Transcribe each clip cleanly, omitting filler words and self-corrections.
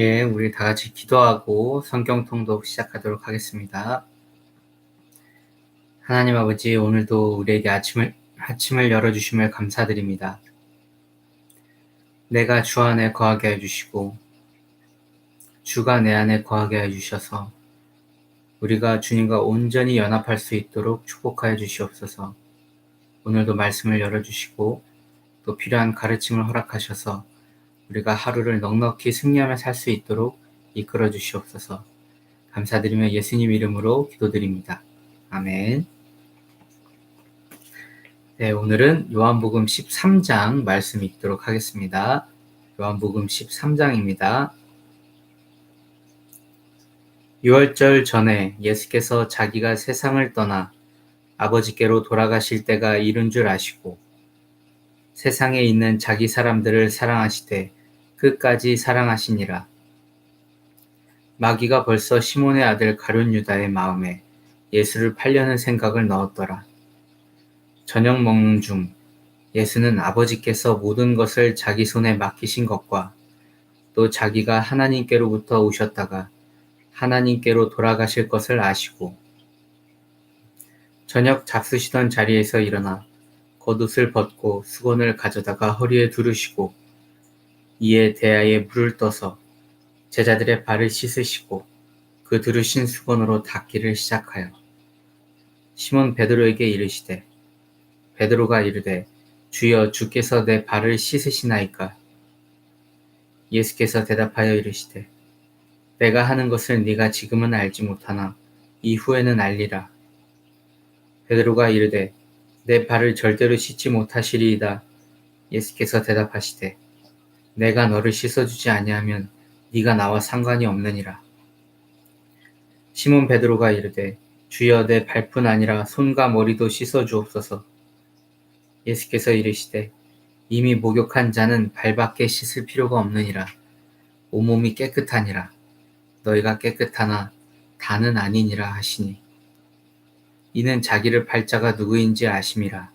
예, 우리 다 같이 기도하고 성경 통독 시작하도록 하겠습니다. 하나님 아버지, 오늘도 우리에게 아침을 열어주심을 감사드립니다. 내가 주 안에 거하게 해주시고, 주가 내 안에 거하게 해주셔서, 우리가 주님과 온전히 연합할 수 있도록 축복하여 주시옵소서. 오늘도 말씀을 열어주시고, 또 필요한 가르침을 허락하셔서, 우리가 하루를 넉넉히 승리하며 살 수 있도록 이끌어 주시옵소서. 감사드리며 예수님 이름으로 기도드립니다. 아멘. 네, 오늘은 요한복음 13장 말씀 읽도록 하겠습니다. 요한복음 13장입니다. 유월절 전에 예수께서 자기가 세상을 떠나 아버지께로 돌아가실 때가 이른 줄 아시고 세상에 있는 자기 사람들을 사랑하시되 끝까지 사랑하시니라. 마귀가 벌써 시몬의 아들 가룟 유다의 마음에 예수를 팔려는 생각을 넣었더라. 저녁 먹는 중 예수는 아버지께서 모든 것을 자기 손에 맡기신 것과 또 자기가 하나님께로부터 오셨다가 하나님께로 돌아가실 것을 아시고 저녁 잡수시던 자리에서 일어나 겉옷을 벗고 수건을 가져다가 허리에 두르시고 이에 대야에 물을 떠서 제자들의 발을 씻으시고 그 두르신 수건으로 닦기를 시작하여 시몬 베드로에게 이르시되 베드로가 이르되 주여 주께서 내 발을 씻으시나이까? 예수께서 대답하여 이르시되 내가 하는 것을 네가 지금은 알지 못하나 이후에는 알리라. 베드로가 이르되 내 발을 절대로 씻지 못하시리이다. 예수께서 대답하시되 내가 너를 씻어주지 아니하면 네가 나와 상관이 없느니라. 시몬 베드로가 이르되 주여 내 발뿐 아니라 손과 머리도 씻어주옵소서. 예수께서 이르시되 이미 목욕한 자는 발밖에 씻을 필요가 없느니라. 온몸이 깨끗하니라. 너희가 깨끗하나 다는 아니니라 하시니 이는 자기를 팔 자가 누구인지 아심이라.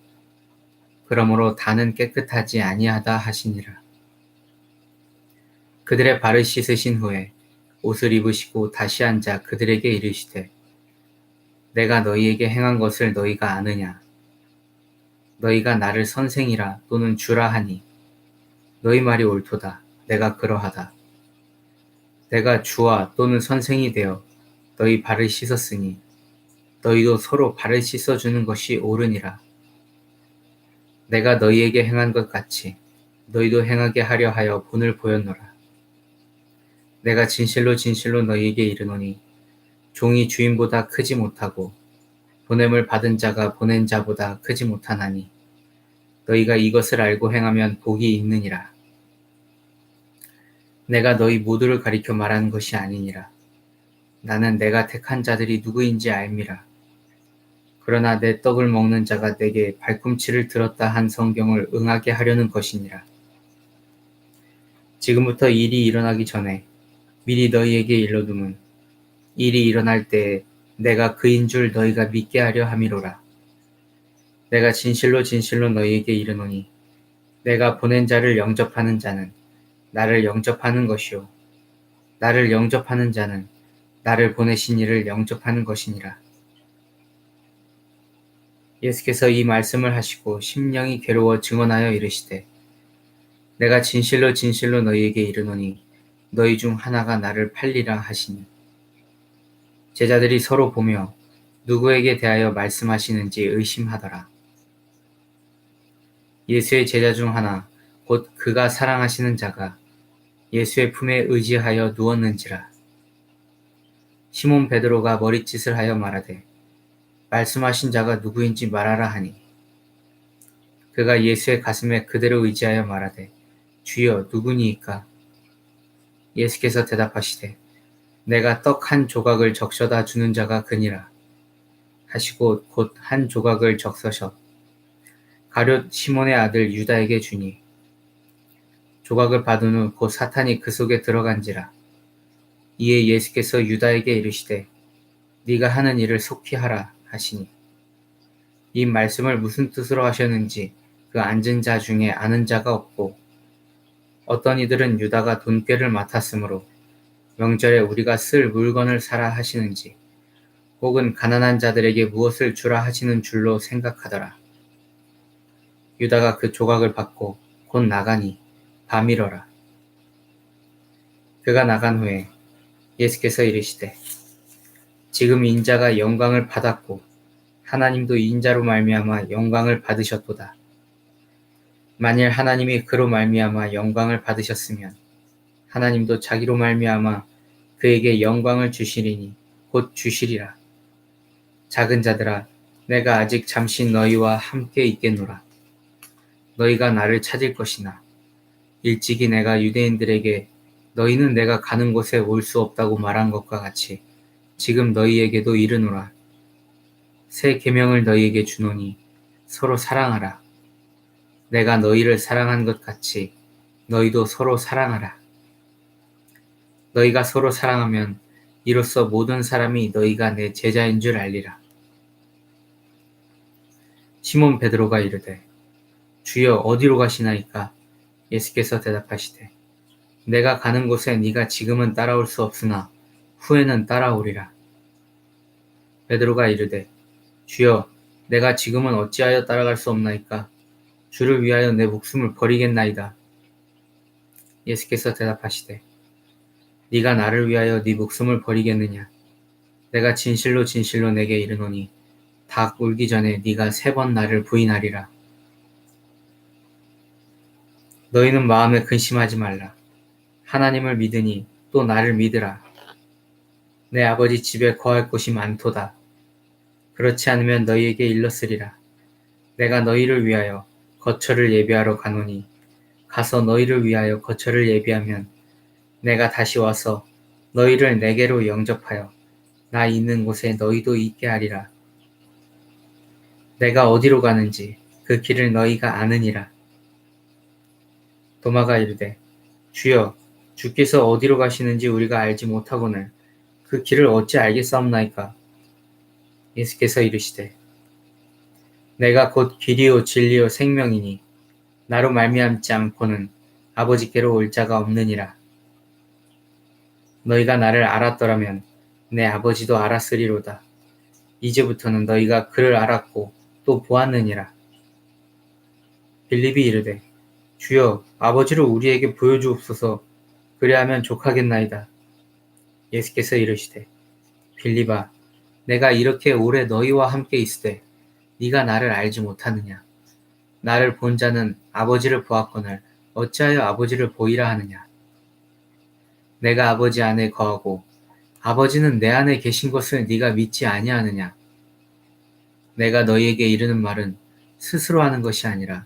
그러므로 다는 깨끗하지 아니하다 하시니라. 그들의 발을 씻으신 후에 옷을 입으시고 다시 앉아 그들에게 이르시되 내가 너희에게 행한 것을 너희가 아느냐? 너희가 나를 선생이라 또는 주라 하니 너희 말이 옳도다. 내가 그러하다. 내가 주와 또는 선생이 되어 너희 발을 씻었으니 너희도 서로 발을 씻어주는 것이 옳으니라. 내가 너희에게 행한 것 같이 너희도 행하게 하려 하여 본을 보였노라. 내가 진실로 진실로 너희에게 이르노니 종이 주인보다 크지 못하고 보냄을 받은 자가 보낸 자보다 크지 못하나니 너희가 이것을 알고 행하면 복이 있느니라. 내가 너희 모두를 가리켜 말하는 것이 아니니라. 나는 내가 택한 자들이 누구인지 알미라. 그러나 내 떡을 먹는 자가 내게 발꿈치를 들었다 한 성경을 응하게 하려는 것이니라. 지금부터 일이 일어나기 전에 미리 너희에게 일러둠은 일이 일어날 때에 내가 그인 줄 너희가 믿게 하려 함이로라. 내가 진실로 진실로 너희에게 이르노니 내가 보낸 자를 영접하는 자는 나를 영접하는 것이요 나를 영접하는 자는 나를 보내신 이를 영접하는 것이니라. 예수께서 이 말씀을 하시고 심령이 괴로워 증언하여 이르시되 내가 진실로 진실로 너희에게 이르노니 너희 중 하나가 나를 팔리라 하시니 제자들이 서로 보며 누구에게 대하여 말씀하시는지 의심하더라. 예수의 제자 중 하나 곧 그가 사랑하시는 자가 예수의 품에 의지하여 누웠는지라. 시몬 베드로가 머릿짓을 하여 말하되 말씀하신 자가 누구인지 말하라 하니 그가 예수의 가슴에 그대로 의지하여 말하되 주여 누구니이까? 예수께서 대답하시되 내가 떡 한 조각을 적셔다 주는 자가 그니라 하시고 곧 한 조각을 적서셔 가룟 시몬의 아들 유다에게 주니 조각을 받은 후 곧 사탄이 그 속에 들어간지라. 이에 예수께서 유다에게 이르시되 네가 하는 일을 속히 하라 하시니 이 말씀을 무슨 뜻으로 하셨는지 그 앉은 자 중에 아는 자가 없고 어떤 이들은 유다가 돈꾀를 맡았으므로 명절에 우리가 쓸 물건을 사라 하시는지 혹은 가난한 자들에게 무엇을 주라 하시는 줄로 생각하더라. 유다가 그 조각을 받고 곧 나가니 밤이러라. 그가 나간 후에 예수께서 이르시되 지금 인자가 영광을 받았고 하나님도 인자로 말미암아 영광을 받으셨도다. 만일 하나님이 그로 말미암아 영광을 받으셨으면 하나님도 자기로 말미암아 그에게 영광을 주시리니 곧 주시리라. 작은 자들아, 내가 아직 잠시 너희와 함께 있겠노라. 너희가 나를 찾을 것이나 일찍이 내가 유대인들에게 너희는 내가 가는 곳에 올 수 없다고 말한 것과 같이 지금 너희에게도 이르노라. 새 계명을 너희에게 주노니 서로 사랑하라. 내가 너희를 사랑한 것 같이 너희도 서로 사랑하라. 너희가 서로 사랑하면 이로써 모든 사람이 너희가 내 제자인 줄 알리라. 시몬 베드로가 이르되 주여 어디로 가시나이까? 예수께서 대답하시되 내가 가는 곳에 네가 지금은 따라올 수 없으나 후에는 따라오리라. 베드로가 이르되 주여 내가 지금은 어찌하여 따라갈 수 없나이까? 주를 위하여 내 목숨을 버리겠나이다. 예수께서 대답하시되 네가 나를 위하여 네 목숨을 버리겠느냐? 내가 진실로 진실로 내게 이르노니 닭 울기 전에 네가 3번 나를 부인하리라. 너희는 마음에 근심하지 말라. 하나님을 믿으니 또 나를 믿으라. 내 아버지 집에 거할 곳이 많도다. 그렇지 않으면 너희에게 일렀으리라. 내가 너희를 위하여 거처를 예비하러 가노니 가서 너희를 위하여 거처를 예비하면 내가 다시 와서 너희를 내게로 영접하여 나 있는 곳에 너희도 있게 하리라. 내가 어디로 가는지 그 길을 너희가 아느니라. 도마가 이르되 주여 주께서 어디로 가시는지 우리가 알지 못하거늘 그 길을 어찌 알겠사옵나이까? 예수께서 이르시되 내가 곧 길이요 진리요 생명이니 나로 말미암지 않고는 아버지께로 올 자가 없느니라. 너희가 나를 알았더라면 내 아버지도 알았으리로다. 이제부터는 너희가 그를 알았고 또 보았느니라. 빌립이 이르되 주여 아버지를 우리에게 보여주옵소서. 그리하면 족하겠나이다. 예수께서 이르시되 빌립아 내가 이렇게 오래 너희와 함께 있으되 네가 나를 알지 못하느냐? 나를 본 자는 아버지를 보았거늘 어찌하여 아버지를 보이라 하느냐? 내가 아버지 안에 거하고 아버지는 내 안에 계신 것을 네가 믿지 아니하느냐? 내가 너희에게 이르는 말은 스스로 하는 것이 아니라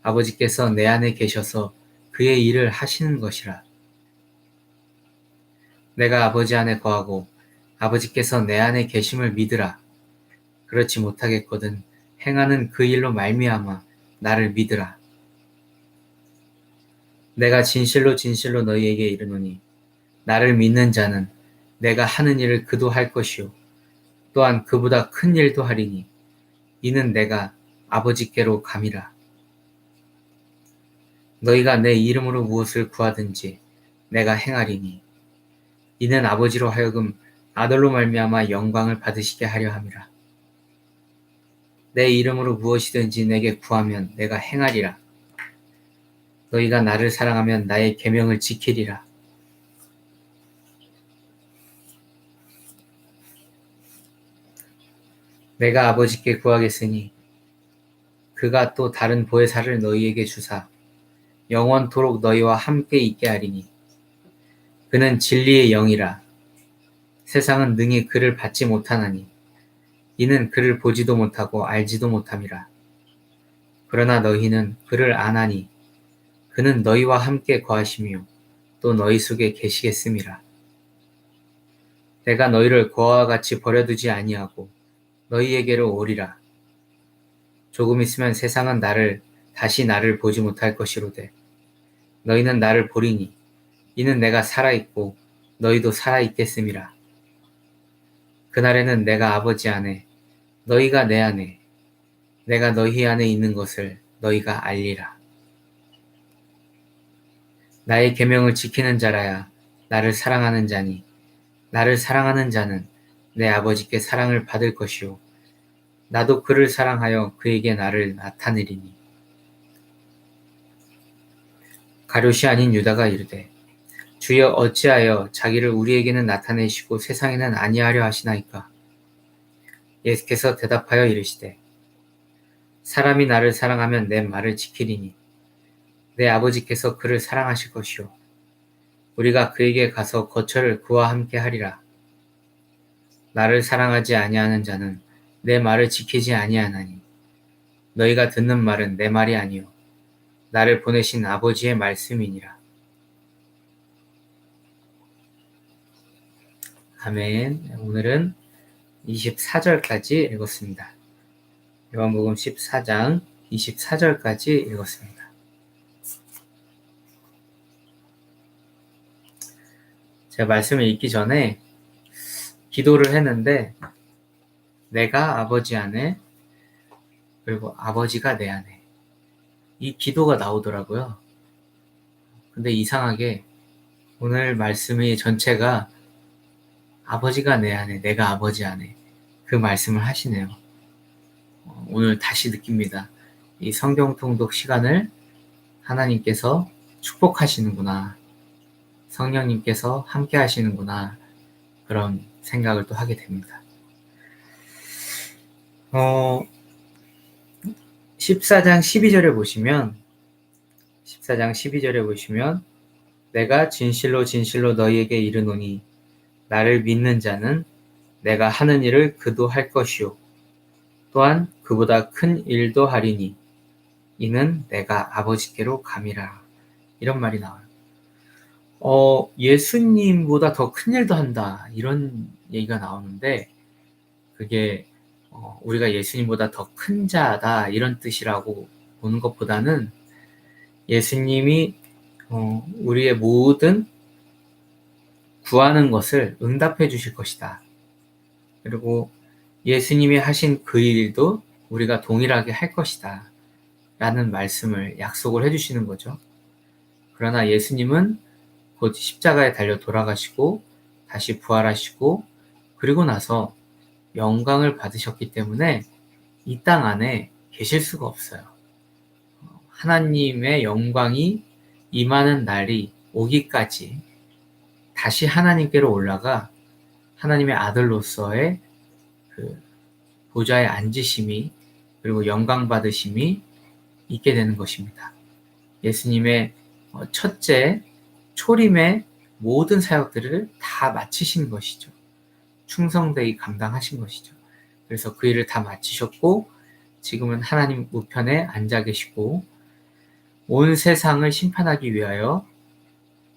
아버지께서 내 안에 계셔서 그의 일을 하시는 것이라. 내가 아버지 안에 거하고 아버지께서 내 안에 계심을 믿으라. 그렇지 못하겠거든 행하는 그 일로 말미암아 나를 믿으라. 내가 진실로 진실로 너희에게 이르노니 나를 믿는 자는 내가 하는 일을 그도 할 것이요 또한 그보다 큰 일도 하리니 이는 내가 아버지께로 감이라. 너희가 내 이름으로 무엇을 구하든지 내가 행하리니 이는 아버지로 하여금 아들로 말미암아 영광을 받으시게 하려 함이라. 내 이름으로 무엇이든지 내게 구하면 내가 행하리라. 너희가 나를 사랑하면 나의 계명을 지키리라. 내가 아버지께 구하겠으니 그가 또 다른 보혜사를 너희에게 주사 영원토록 너희와 함께 있게 하리니 그는 진리의 영이라. 세상은 능히 그를 받지 못하나니 이는 그를 보지도 못하고 알지도 못함이라. 그러나 너희는 그를 아나니 그는 너희와 함께 거하시며 또 너희 속에 계시겠음이라. 내가 너희를 고아와 같이 버려두지 아니하고 너희에게로 오리라. 조금 있으면 세상은 다시 나를 보지 못할 것이로되 너희는 나를 보리니 이는 내가 살아있고 너희도 살아있겠음이라. 그날에는 내가 아버지 안에 너희가 내 안에 내가 너희 안에 있는 것을 너희가 알리라. 나의 계명을 지키는 자라야 나를 사랑하는 자니 나를 사랑하는 자는 내 아버지께 사랑을 받을 것이요 나도 그를 사랑하여 그에게 나를 나타내리니. 가룟이 아닌 유다가 이르되 주여 어찌하여 자기를 우리에게는 나타내시고 세상에는 아니하려 하시나이까. 예수께서 대답하여 이르시되 사람이 나를 사랑하면 내 말을 지키리니 내 아버지께서 그를 사랑하실 것이요 우리가 그에게 가서 거처를 그와 함께 하리라. 나를 사랑하지 아니하는 자는 내 말을 지키지 아니하나니 너희가 듣는 말은 내 말이 아니요 나를 보내신 아버지의 말씀이니라. 아멘. 오늘은 24절까지 읽었습니다. 요한복음 14장 24절까지 읽었습니다. 제가 말씀을 읽기 전에 기도를 했는데 내가 아버지 안에 그리고 아버지가 내 안에 이 기도가 나오더라고요. 근데 이상하게 오늘 말씀의 전체가 아버지가 내 안에 내가 아버지 안에 그 말씀을 하시네요. 오늘 다시 느낍니다. 이 성경 통독 시간을 하나님께서 축복하시는구나. 성령님께서 함께 하시는구나. 그런 생각을 또 하게 됩니다. 14장 12절에 보시면 내가 진실로 진실로 너희에게 이르노니 나를 믿는 자는 내가 하는 일을 그도 할 것이요 또한 그보다 큰 일도 하리니 이는 내가 아버지께로 감이라. 이런 말이 나와요. 예수님보다 더 큰 일도 한다. 이런 얘기가 나오는데 그게 우리가 예수님보다 더 큰 자다 이런 뜻이라고 보는 것보다는 예수님이 우리의 모든 구하는 것을 응답해 주실 것이다. 그리고 예수님이 하신 그 일도 우리가 동일하게 할 것이다. 라는 말씀을 약속을 해주시는 거죠. 그러나 예수님은 곧 십자가에 달려 돌아가시고 다시 부활하시고 그리고 나서 영광을 받으셨기 때문에 이 땅 안에 계실 수가 없어요. 하나님의 영광이 임하는 날이 오기까지 다시 하나님께로 올라가 하나님의 아들로서의 그 보좌에 앉으심이 그리고 영광 받으심이 있게 되는 것입니다. 예수님의 첫째 초림의 모든 사역들을 다 마치신 것이죠. 충성되이 감당하신 것이죠. 그래서 그 일을 다 마치셨고 지금은 하나님 우편에 앉아 계시고 온 세상을 심판하기 위하여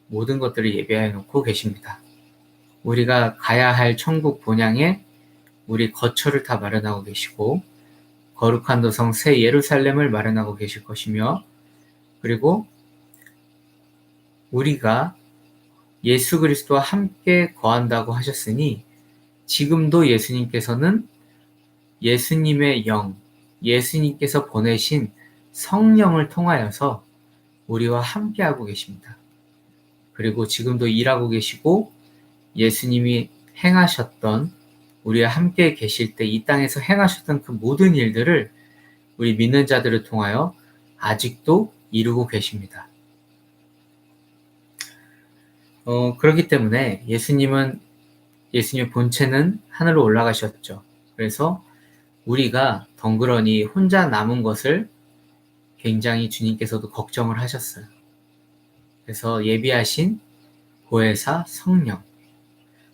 모든 것들을 예비하여 놓고 계십니다. 우리가 가야 할 천국 본향에 우리 거처를 다 마련하고 계시고 거룩한 도성 새 예루살렘을 마련하고 계실 것이며 그리고 우리가 예수 그리스도와 함께 거한다고 하셨으니 지금도 예수님께서는 예수님의 영, 예수님께서 보내신 성령을 통하여서 우리와 함께하고 계십니다. 그리고 지금도 일하고 계시고 예수님이 행하셨던 우리와 함께 계실 때 이 땅에서 행하셨던 그 모든 일들을 우리 믿는 자들을 통하여 아직도 이루고 계십니다. 그렇기 때문에 예수님의 본체는 하늘로 올라가셨죠. 그래서 우리가 덩그러니 혼자 남은 것을 굉장히 주님께서도 걱정을 하셨어요. 그래서 예비하신 보혜사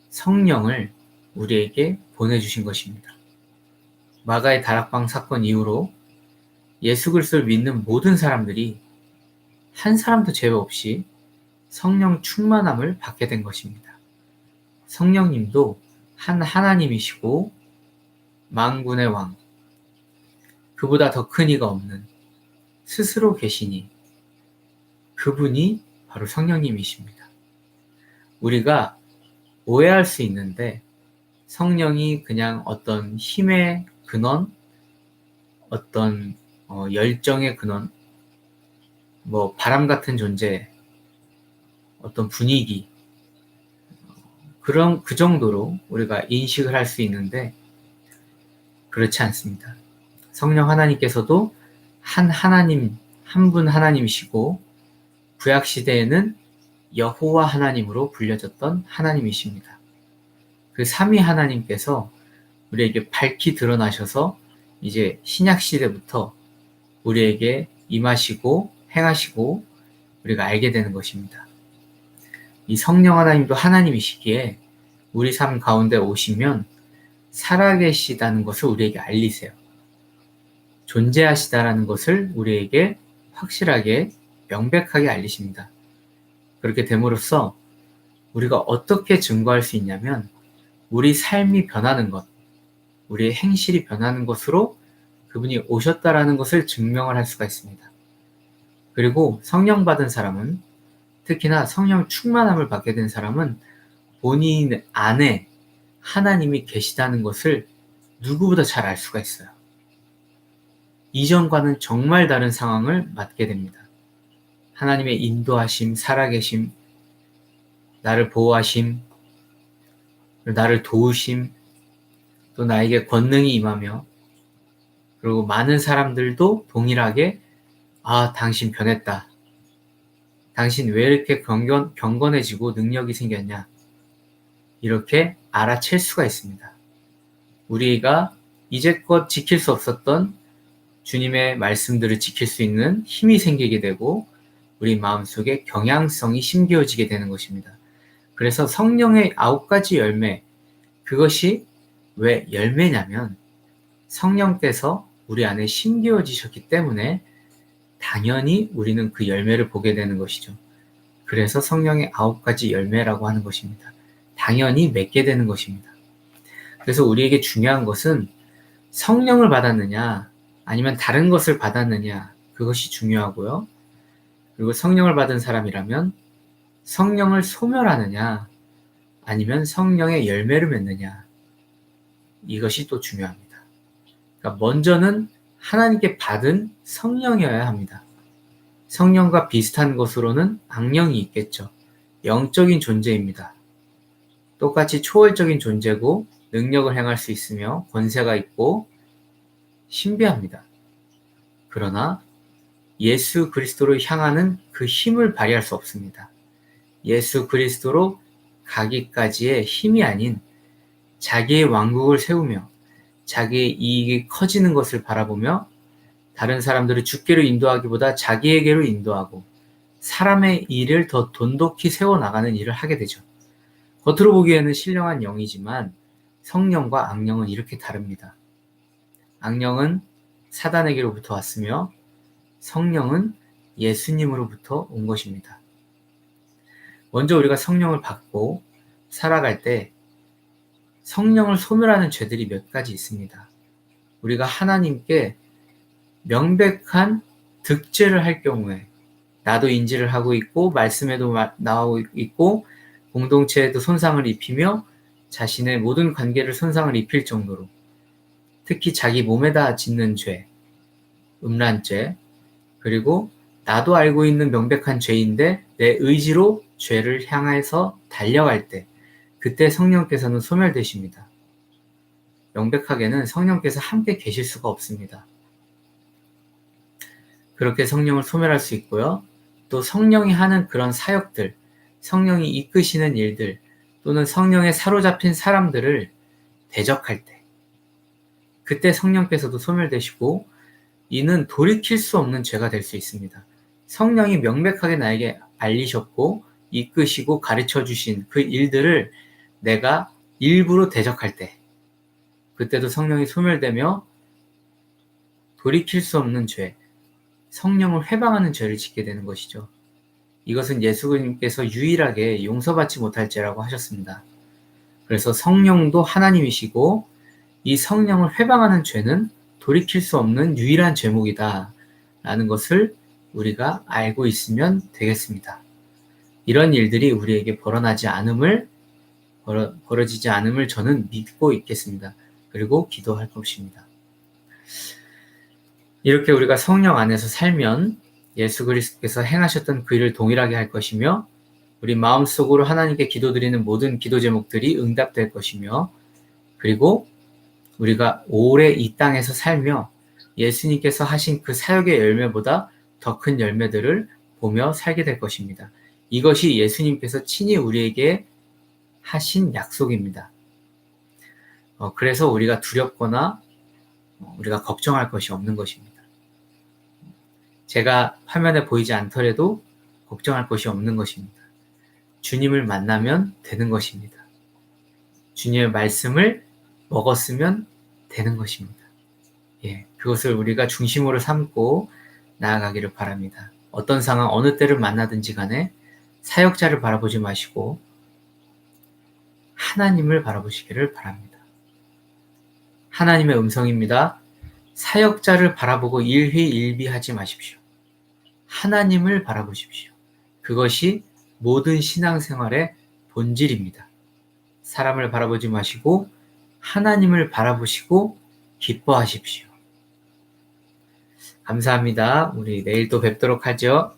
성령을 우리에게 보내주신 것입니다. 마가의 다락방 사건 이후로 예수 그리스도를 믿는 모든 사람들이 한 사람도 제외 없이 성령 충만함을 받게 된 것입니다. 성령님도 한 하나님이시고 만군의 왕, 그보다 더 큰 이가 없는 스스로 계시니 그분이 바로 성령님이십니다. 우리가 오해할 수 있는데 성령이 그냥 어떤 힘의 근원, 어떤 열정의 근원, 바람 같은 존재, 어떤 분위기, 그 정도로 우리가 인식을 할 수 있는데 그렇지 않습니다. 성령 하나님께서도 한 분 하나님이시고 구약 시대에는 여호와 하나님으로 불려졌던 하나님이십니다. 그 삼위 하나님께서 우리에게 밝히 드러나셔서 이제 신약 시대부터 우리에게 임하시고 행하시고 우리가 알게 되는 것입니다. 이 성령 하나님도 하나님이시기에 우리 삶 가운데 오시면 살아계시다는 것을 우리에게 알리세요. 존재하시다라는 것을 우리에게 확실하게 명백하게 알리십니다. 그렇게 됨으로써 우리가 어떻게 증거할 수 있냐면 우리 삶이 변하는 것, 우리의 행실이 변하는 것으로 그분이 오셨다라는 것을 증명을 할 수가 있습니다. 그리고 성령 받은 사람은, 특히나 성령 충만함을 받게 된 사람은 본인 안에 하나님이 계시다는 것을 누구보다 잘 알 수가 있어요. 이전과는 정말 다른 상황을 맞게 됩니다. 하나님의 인도하심, 살아계심, 나를 보호하심, 나를 도우심, 또 나에게 권능이 임하며, 그리고 많은 사람들도 동일하게 당신 변했다. 당신 왜 이렇게 경건해지고 능력이 생겼냐? 이렇게 알아챌 수가 있습니다. 우리가 이제껏 지킬 수 없었던 주님의 말씀들을 지킬 수 있는 힘이 생기게 되고 우리 마음속에 경향성이 심겨지게 되는 것입니다. 그래서 성령의 9가지 열매, 그것이 왜 열매냐면 성령께서 우리 안에 심겨지셨기 때문에 당연히 우리는 그 열매를 보게 되는 것이죠. 그래서 성령의 9가지 열매라고 하는 것입니다. 당연히 맺게 되는 것입니다. 그래서 우리에게 중요한 것은 성령을 받았느냐 아니면 다른 것을 받았느냐, 그것이 중요하고요. 그리고 성령을 받은 사람이라면 성령을 소멸하느냐 아니면 성령의 열매를 맺느냐, 이것이 또 중요합니다. 그러니까 먼저는 하나님께 받은 성령이어야 합니다. 성령과 비슷한 것으로는 악령이 있겠죠. 영적인 존재입니다. 똑같이 초월적인 존재고 능력을 행할 수 있으며 권세가 있고 신비합니다. 그러나 예수 그리스도로 향하는 그 힘을 발휘할 수 없습니다. 예수 그리스도로 가기까지의 힘이 아닌 자기의 왕국을 세우며 자기의 이익이 커지는 것을 바라보며 다른 사람들을 주께로 인도하기보다 자기에게로 인도하고 사람의 일을 더 돈독히 세워나가는 일을 하게 되죠. 겉으로 보기에는 신령한 영이지만 성령과 악령은 이렇게 다릅니다. 악령은 사단에게로부터 왔으며 성령은 예수님으로부터 온 것입니다. 먼저 우리가 성령을 받고 살아갈 때 성령을 소멸하는 죄들이 몇 가지 있습니다. 우리가 하나님께 명백한 득죄를 할 경우에 나도 인지를 하고 있고 말씀에도 나오고 있고 공동체에도 손상을 입히며 자신의 모든 관계를 손상을 입힐 정도로, 특히 자기 몸에다 짓는 죄, 음란죄, 그리고 나도 알고 있는 명백한 죄인데 내 의지로 죄를 향해서 달려갈 때 그때 성령께서는 소멸되십니다. 명백하게는 성령께서 함께 계실 수가 없습니다. 그렇게 성령을 소멸할 수 있고요. 또 성령이 하는 그런 사역들, 성령이 이끄시는 일들, 또는 성령에 사로잡힌 사람들을 대적할 때 그때 성령께서도 소멸되시고 이는 돌이킬 수 없는 죄가 될 수 있습니다. 성령이 명백하게 나에게 알리셨고 이끄시고 가르쳐 주신 그 일들을 내가 일부러 대적할 때 그때도 성령이 소멸되며 돌이킬 수 없는 죄, 성령을 회방하는 죄를 짓게 되는 것이죠. 이것은 예수님께서 유일하게 용서받지 못할 죄라고 하셨습니다. 그래서 성령도 하나님이시고 이 성령을 회방하는 죄는 돌이킬 수 없는 유일한 죄목이다 라는 것을 우리가 알고 있으면 되겠습니다. 이런 일들이 우리에게 벌어지지 않음을 저는 믿고 있겠습니다. 그리고 기도할 것입니다. 이렇게 우리가 성령 안에서 살면 예수 그리스도께서 행하셨던 그 일을 동일하게 할 것이며 우리 마음속으로 하나님께 기도드리는 모든 기도 제목들이 응답될 것이며, 그리고 우리가 오래 이 땅에서 살며 예수님께서 하신 그 사역의 열매보다 더 큰 열매들을 보며 살게 될 것입니다. 이것이 예수님께서 친히 우리에게 하신 약속입니다. 그래서 우리가 두렵거나 우리가 걱정할 것이 없는 것입니다. 제가 화면에 보이지 않더라도 걱정할 것이 없는 것입니다. 주님을 만나면 되는 것입니다. 주님의 말씀을 먹었으면 되는 것입니다. 그것을 우리가 중심으로 삼고 나아가기를 바랍니다. 어떤 상황, 어느 때를 만나든지 간에 사역자를 바라보지 마시고 하나님을 바라보시기를 바랍니다. 하나님의 음성입니다. 사역자를 바라보고 일희일비하지 마십시오. 하나님을 바라보십시오. 그것이 모든 신앙생활의 본질입니다. 사람을 바라보지 마시고 하나님을 바라보시고 기뻐하십시오. 감사합니다. 우리 내일 또 뵙도록 하죠.